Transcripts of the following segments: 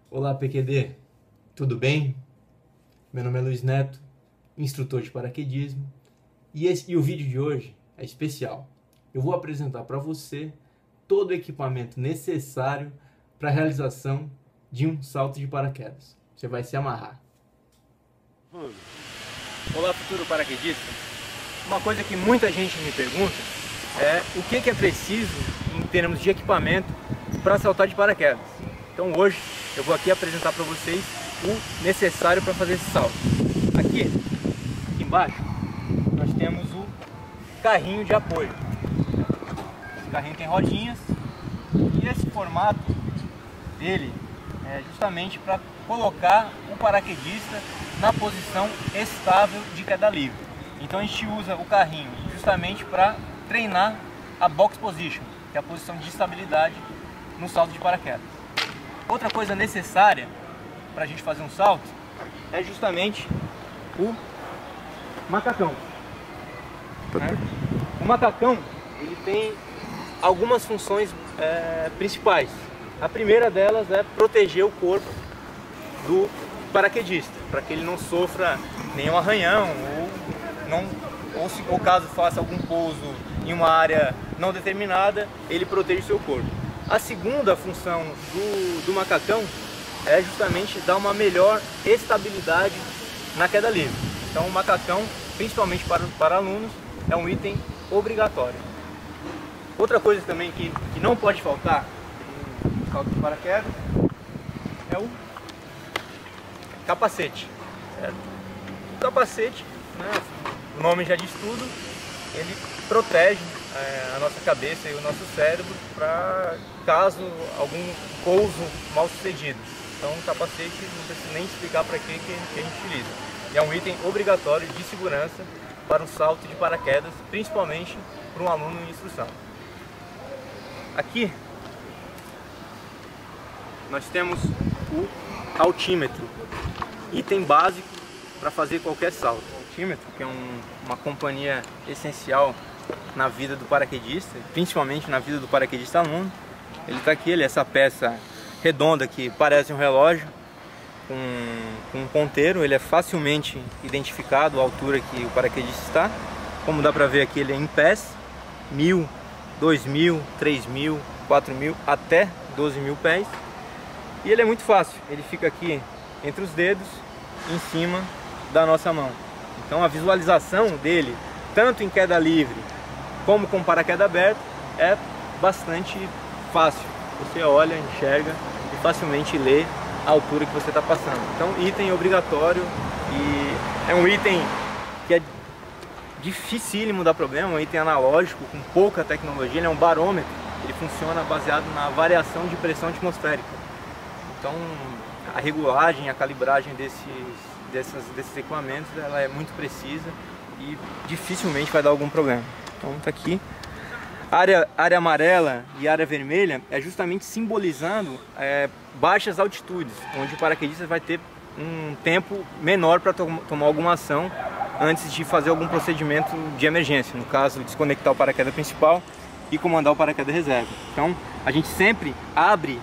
Olá, PQD, tudo bem? Meu nome é Luiz Neto, instrutor de paraquedismo, e o vídeo de hoje é especial. Eu vou apresentar para você todo o equipamento necessário para a realização de um salto de paraquedas. Você vai se amarrar. Olá, futuro paraquedista. Uma coisa que muita gente me pergunta é o que é preciso em termos de equipamento para saltar de paraquedas. Então hoje eu vou aqui apresentar para vocês o necessário para fazer esse salto. Aqui embaixo nós temos o carrinho de apoio. Esse carrinho tem rodinhas e esse formato dele é justamente para colocar o paraquedista na posição estável de queda livre. Então a gente usa o carrinho justamente para treinar a box position, que é a posição de estabilidade no salto de paraquedas. Outra coisa necessária para a gente fazer um salto é justamente o macacão. O macacão ele tem algumas funções principais. A primeira delas é proteger o corpo do paraquedista, para que ele não sofra nenhum arranhão ou caso faça algum pouso em uma área não determinada, ele protege o seu corpo. A segunda função do macacão é justamente dar uma melhor estabilidade na queda livre. Então o macacão, principalmente para alunos, é um item obrigatório. Outra coisa também que não pode faltar no salto de paraquedas é o capacete. O capacete, né, o nome já diz tudo, ele protege a nossa cabeça e o nosso cérebro para caso algum pouso mal sucedido. Então o capacete não precisa nem explicar para que a gente utiliza. E é um item obrigatório de segurança para um salto de paraquedas, principalmente para um aluno em instrução. Aqui nós temos o altímetro, item básico para fazer qualquer salto. O altímetro, que é uma companhia essencial na vida do paraquedista, principalmente na vida do paraquedista aluno. Ele está aqui, ele é essa peça redonda que parece um relógio com um ponteiro. Ele é facilmente identificado a altura que o paraquedista está. Como dá para ver aqui, ele é em pés, 1.000, 2.000, 3.000, 4.000 até 12.000 pés. E ele é muito fácil, ele fica aqui entre os dedos, em cima da nossa mão. Então a visualização dele, tanto em queda livre como com paraquedas aberto, é bastante fácil. Você olha, enxerga e facilmente lê a altura que você está passando. Então, item obrigatório, e é um item que é dificílimo dar problema, um item analógico com pouca tecnologia. Ele é um barômetro, ele funciona baseado na variação de pressão atmosférica. Então, a regulagem, a calibragem desses equipamentos, ela é muito precisa e dificilmente vai dar algum problema. Então tá aqui. Área amarela e área vermelha é justamente simbolizando baixas altitudes, onde o paraquedista vai ter um tempo menor para tomar alguma ação antes de fazer algum procedimento de emergência, no caso desconectar o paraquedas principal e comandar o paraquedas reserva. Então a gente sempre abre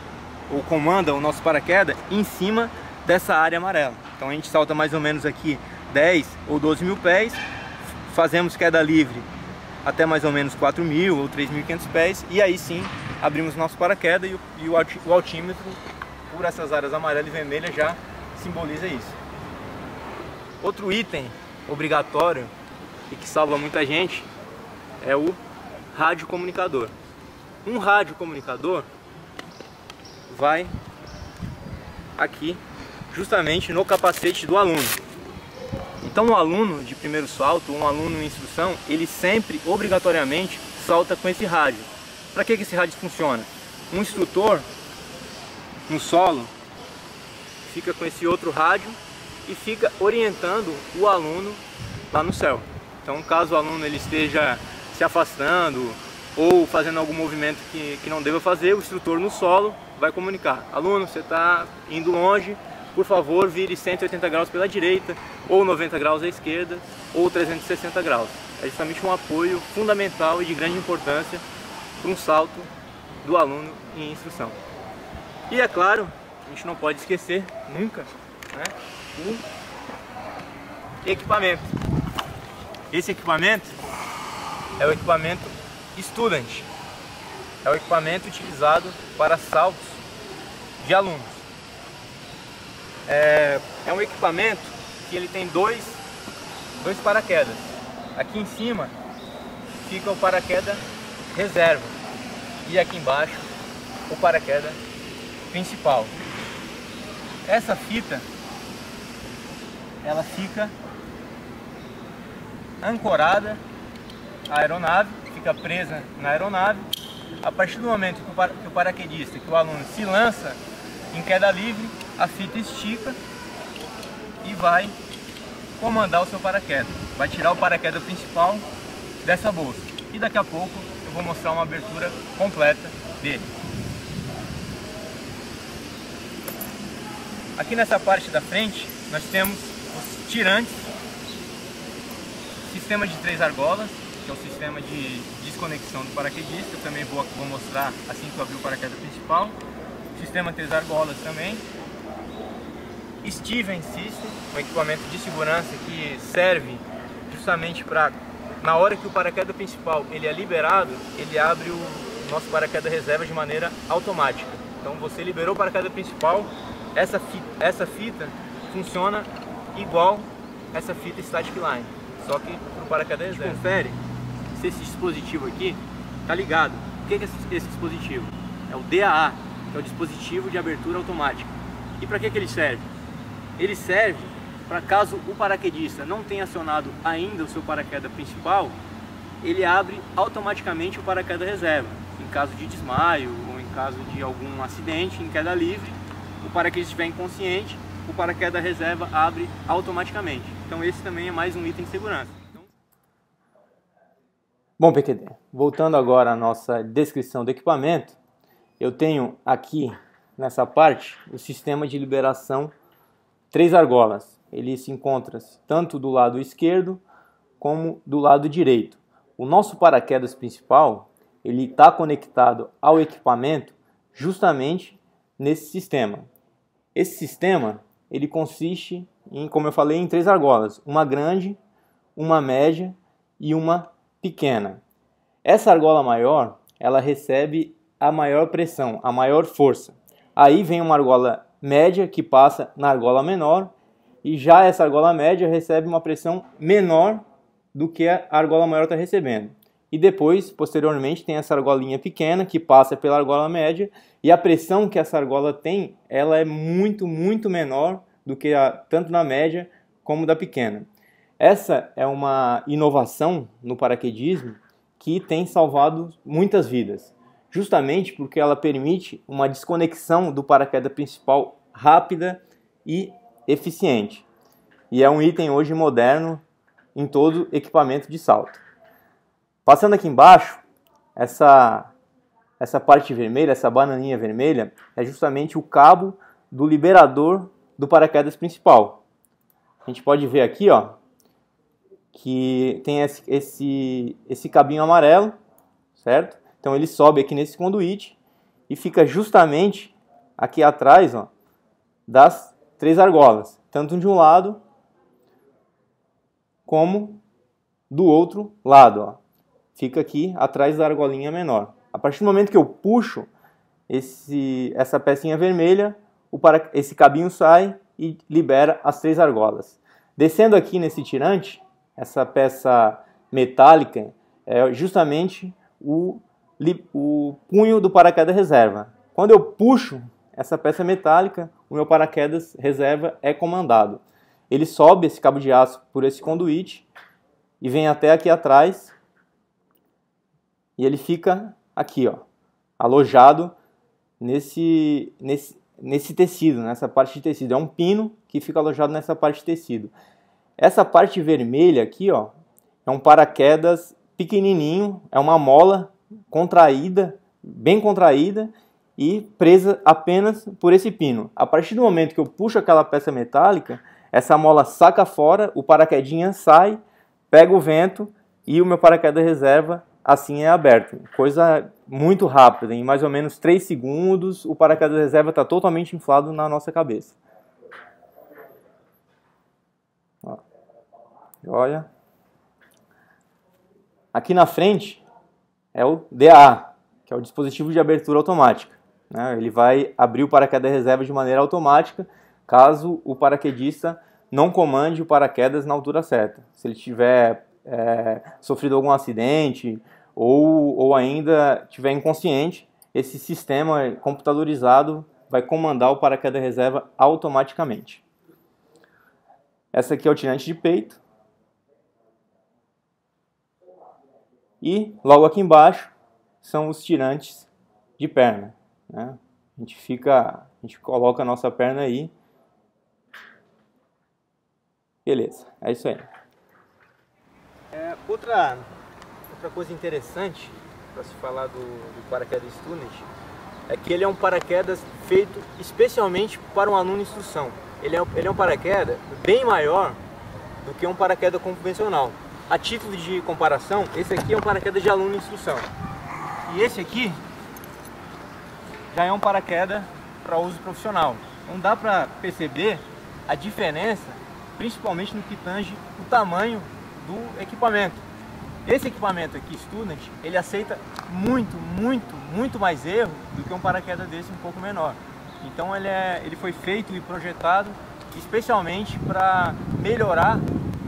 ou comanda o nosso paraquedas em cima dessa área amarela. Então a gente salta mais ou menos aqui 10 ou 12.000 pés, fazemos queda livre até mais ou menos 4.000 ou 3.500 pés, e aí sim abrimos nosso paraquedas e o altímetro, por essas áreas amarela e vermelha, já simboliza isso. Outro item obrigatório e que salva muita gente é o radiocomunicador. Um radiocomunicador vai aqui justamente no capacete do aluno. Então um aluno de primeiro salto, um aluno em instrução, ele sempre, obrigatoriamente, salta com esse rádio. Para que esse rádio funciona? Um instrutor, no solo, fica com esse outro rádio e fica orientando o aluno lá no céu. Então caso o aluno ele esteja se afastando ou fazendo algum movimento que não deva fazer, o instrutor no solo vai comunicar: aluno, você está indo longe, por favor, vire 180 graus pela direita, ou 90 graus à esquerda, ou 360 graus. É justamente um apoio fundamental e de grande importância para um salto do aluno em instrução. E é claro a gente não pode esquecer nunca, né, o equipamento. Esse equipamento é o equipamento Student. É o equipamento utilizado para saltos de alunos. É um equipamento que ele tem dois paraquedas. Aqui em cima fica o paraquedas reserva e aqui embaixo o paraquedas principal. Essa fita, ela fica ancorada à aeronave, fica presa na aeronave. A partir do momento que o paraquedista, que o aluno se lança em queda livre, a fita estica e vai comandar o seu paraquedas. Vai tirar o paraquedas principal dessa bolsa. E daqui a pouco eu vou mostrar uma abertura completa dele. Aqui nessa parte da frente nós temos os tirantes, sistema de 3 argolas, que é o sistema de desconexão do paraquedista. Eu também vou mostrar assim que eu abrir o paraquedas principal. Sistema 3 argolas também. Steven System, um equipamento de segurança que serve justamente para, na hora que o paraquedas principal ele é liberado, ele abre o nosso paraquedas reserva de maneira automática. Então você liberou o paraquedas principal, essa fita funciona igual essa fita Static Line, só que para o paraquedas reserva. Confere se esse dispositivo aqui está ligado. O que é esse dispositivo? É o DAA, que é o dispositivo de abertura automática. E para que ele serve? Ele serve para, caso o paraquedista não tenha acionado ainda o seu paraquedas principal, ele abre automaticamente o paraquedas reserva. Em caso de desmaio ou em caso de algum acidente em queda livre, o paraquedista estiver inconsciente, o paraquedas reserva abre automaticamente. Então esse também é mais um item de segurança. Bom, PQD, voltando agora à nossa descrição do equipamento, eu tenho aqui nessa parte o sistema de liberação 3 argolas. Ele se encontra tanto do lado esquerdo como do lado direito. O nosso paraquedas principal ele está conectado ao equipamento justamente nesse sistema. Esse sistema ele consiste em, como eu falei, em 3 argolas, uma grande, uma média e uma pequena. Essa argola maior, ela recebe a maior pressão, a maior força. Aí vem uma argola média que passa na argola menor, e já essa argola média recebe uma pressão menor do que a argola maior está recebendo. E depois, posteriormente, tem essa argolinha pequena que passa pela argola média, e a pressão que essa argola tem, ela é muito, muito menor do que tanto da média como da pequena. Essa é uma inovação no paraquedismo que tem salvado muitas vidas, justamente porque ela permite uma desconexão do paraquedas principal rápida e eficiente. E é um item hoje moderno em todo equipamento de salto. Passando aqui embaixo, essa parte vermelha, essa bananinha vermelha, é justamente o cabo do liberador do paraquedas principal. A gente pode ver aqui, ó, que tem esse cabinho amarelo, certo? Então ele sobe aqui nesse conduíte e fica justamente aqui atrás, ó, das 3 argolas, tanto de um lado como do outro lado, ó. Fica aqui atrás da argolinha menor. A partir do momento que eu puxo essa pecinha vermelha, esse cabinho sai e libera as 3 argolas. Descendo aqui nesse tirante, essa peça metálica é justamente o punho do paraquedas reserva. Quando eu puxo essa peça metálica, o meu paraquedas reserva é comandado. Ele sobe esse cabo de aço por esse conduíte e vem até aqui atrás e ele fica aqui, ó, alojado nesse tecido, nessa parte de tecido. É um pino que fica alojado nessa parte de tecido. Essa parte vermelha aqui, ó, é um paraquedas pequenininho, é uma mola contraída, bem contraída e presa apenas por esse pino. A partir do momento que eu puxo aquela peça metálica, essa mola saca fora, o paraquedinha sai, pega o vento e o meu paraquedas reserva assim é aberto. Coisa muito rápida, em mais ou menos 3 segundos, o paraquedas reserva está totalmente inflado na nossa cabeça. Ó. Olha. Aqui na frente é o DA, que é o dispositivo de abertura automática. Né? Ele vai abrir o paraquedas reserva de maneira automática, caso o paraquedista não comande o paraquedas na altura certa. Se ele tiver sofrido algum acidente ou ainda estiver inconsciente, esse sistema computadorizado vai comandar o paraquedas reserva automaticamente. Essa aqui é o tirante de peito. E logo aqui embaixo são os tirantes de perna. Né? A gente coloca a nossa perna aí. Beleza, é isso aí. Outra coisa interessante para se falar do paraquedas Student é que ele é um paraquedas feito especialmente para um aluno em instrução. Ele é um paraquedas bem maior do que um paraquedas convencional. A título de comparação, esse aqui é um paraquedas de aluno em instrução. E esse aqui já é um paraquedas para uso profissional. Então dá para perceber a diferença, principalmente no que tange o tamanho do equipamento. Esse equipamento aqui, Student, ele aceita muito mais erro do que um paraquedas desse um pouco menor. Então ele foi feito e projetado especialmente para melhorar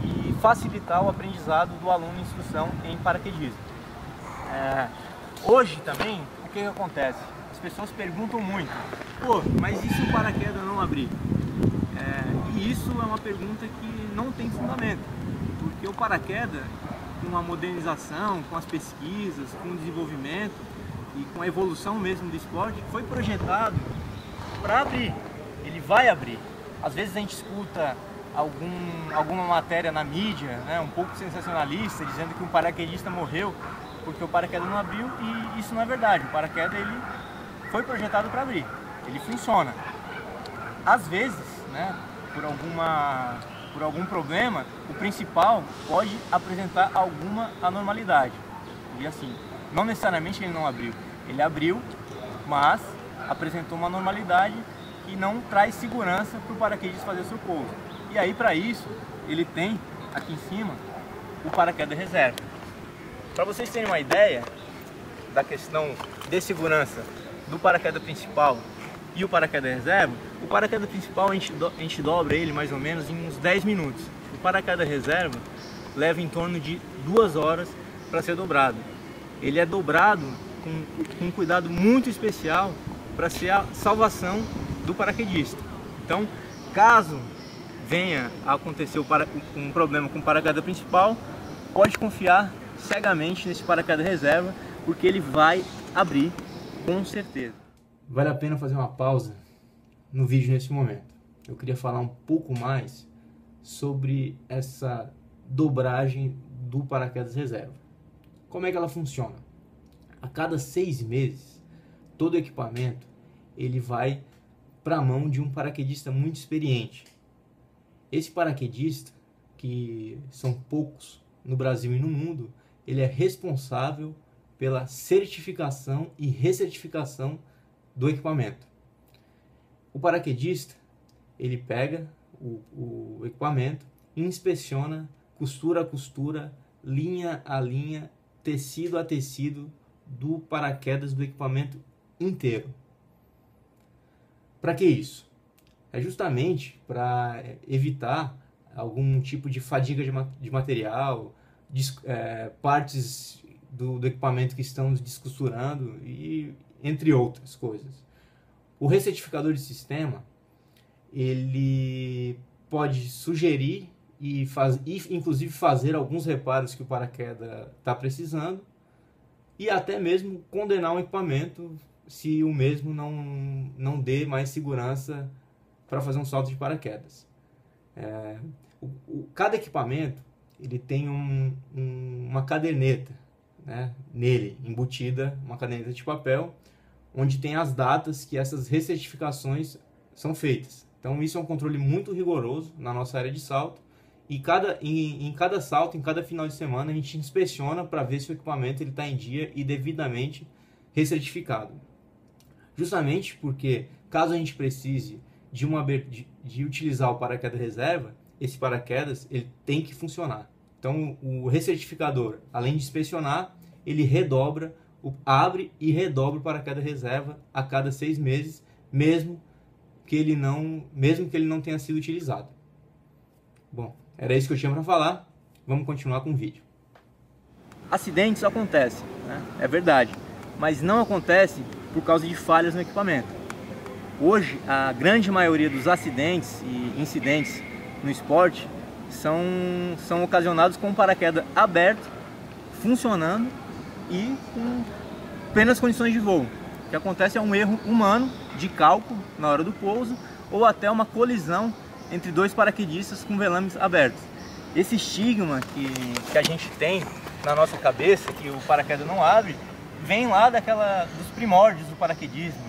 e facilitar o aprendizado do aluno em instrução em paraquedismo. Hoje também, o que acontece? As pessoas perguntam muito, pô, mas e se o paraquedas não abrir? E isso é uma pergunta que não tem fundamento, porque o paraquedas, com a modernização, com as pesquisas, com o desenvolvimento e com a evolução mesmo do esporte, foi projetado para abrir. Ele vai abrir. Às vezes a gente escuta alguma matéria na mídia, né, um pouco sensacionalista, dizendo que um paraquedista morreu porque o paraquedas não abriu, e isso não é verdade. O paraquedas ele foi projetado para abrir, ele funciona. Às vezes, né, por algum problema, o principal pode apresentar alguma anormalidade. E assim, não necessariamente ele não abriu. Ele abriu, mas apresentou uma anormalidade que não traz segurança para o paraquedista fazer seu pouso. E aí, para isso, ele tem aqui em cima o paraquedas reserva. Para vocês terem uma ideia da questão de segurança do paraquedas principal e o paraquedas reserva, o paraquedas principal a gente dobra ele mais ou menos em uns 10 minutos. O paraquedas reserva leva em torno de 2 horas para ser dobrado. Ele é dobrado com um cuidado muito especial para ser a salvação do paraquedista. Então, caso venha a acontecer um problema com o paraquedas principal, pode confiar cegamente nesse paraquedas reserva, porque ele vai abrir com certeza. Vale a pena fazer uma pausa no vídeo nesse momento. Eu queria falar um pouco mais sobre essa dobragem do paraquedas reserva. Como é que ela funciona? A cada 6 meses, todo o equipamento ele vai para a mão de um paraquedista muito experiente. Esse paraquedista, que são poucos no Brasil e no mundo, ele é responsável pela certificação e recertificação do equipamento. O paraquedista, ele pega o equipamento, inspeciona costura a costura, linha a linha, tecido a tecido do paraquedas do equipamento inteiro. Para que isso? É justamente para evitar algum tipo de fadiga de material, partes do equipamento que estão descosturando e entre outras coisas. O recertificador de sistema, ele pode sugerir e inclusive fazer alguns reparos que o paraquedas está precisando e até mesmo condenar um equipamento se o mesmo não dê mais segurança para fazer um salto de paraquedas. Cada equipamento ele tem uma caderneta, né, nele, embutida, uma caderneta de papel, onde tem as datas que essas recertificações são feitas. Então isso é um controle muito rigoroso na nossa área de salto E em cada salto, em cada final de semana, a gente inspeciona para ver se o equipamento está em dia e devidamente recertificado. Justamente porque, caso a gente precise de utilizar o paraquedas reserva, esse paraquedas ele tem que funcionar. Então, o recertificador, além de inspecionar, ele abre e redobra o paraquedas reserva a cada 6 meses, mesmo que ele não tenha sido utilizado. Bom, era isso que eu tinha para falar. Vamos continuar com o vídeo. Acidentes acontecem, né? É verdade, mas não acontecem por causa de falhas no equipamento. Hoje, a grande maioria dos acidentes e incidentes no esporte são ocasionados com o paraquedas aberto, funcionando e com plenas condições de voo. O que acontece é um erro humano de cálculo na hora do pouso ou até uma colisão entre dois paraquedistas com velames abertos. Esse estigma que a gente tem na nossa cabeça, que o paraquedas não abre, vem lá dos primórdios do paraquedismo,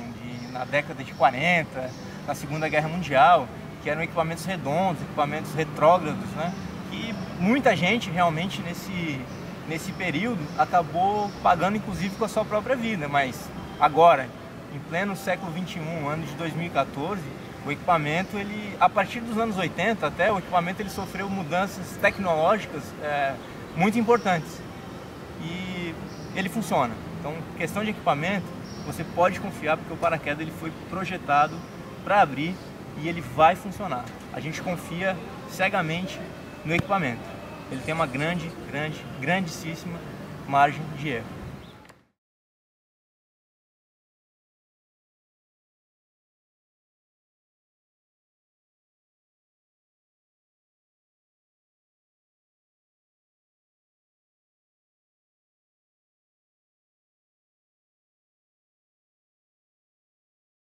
na década de 40, na Segunda Guerra Mundial, que eram equipamentos redondos, equipamentos retrógrados, né? E muita gente realmente nesse período acabou pagando inclusive com a sua própria vida, mas agora, em pleno século XXI, ano de 2014, o equipamento, a partir dos anos 80 até, o equipamento ele sofreu mudanças tecnológicas muito importantes e ele funciona. Então, questão de equipamento, você pode confiar porque o paraquedas ele foi projetado para abrir e ele vai funcionar. A gente confia cegamente no equipamento. Ele tem uma grandíssima margem de erro.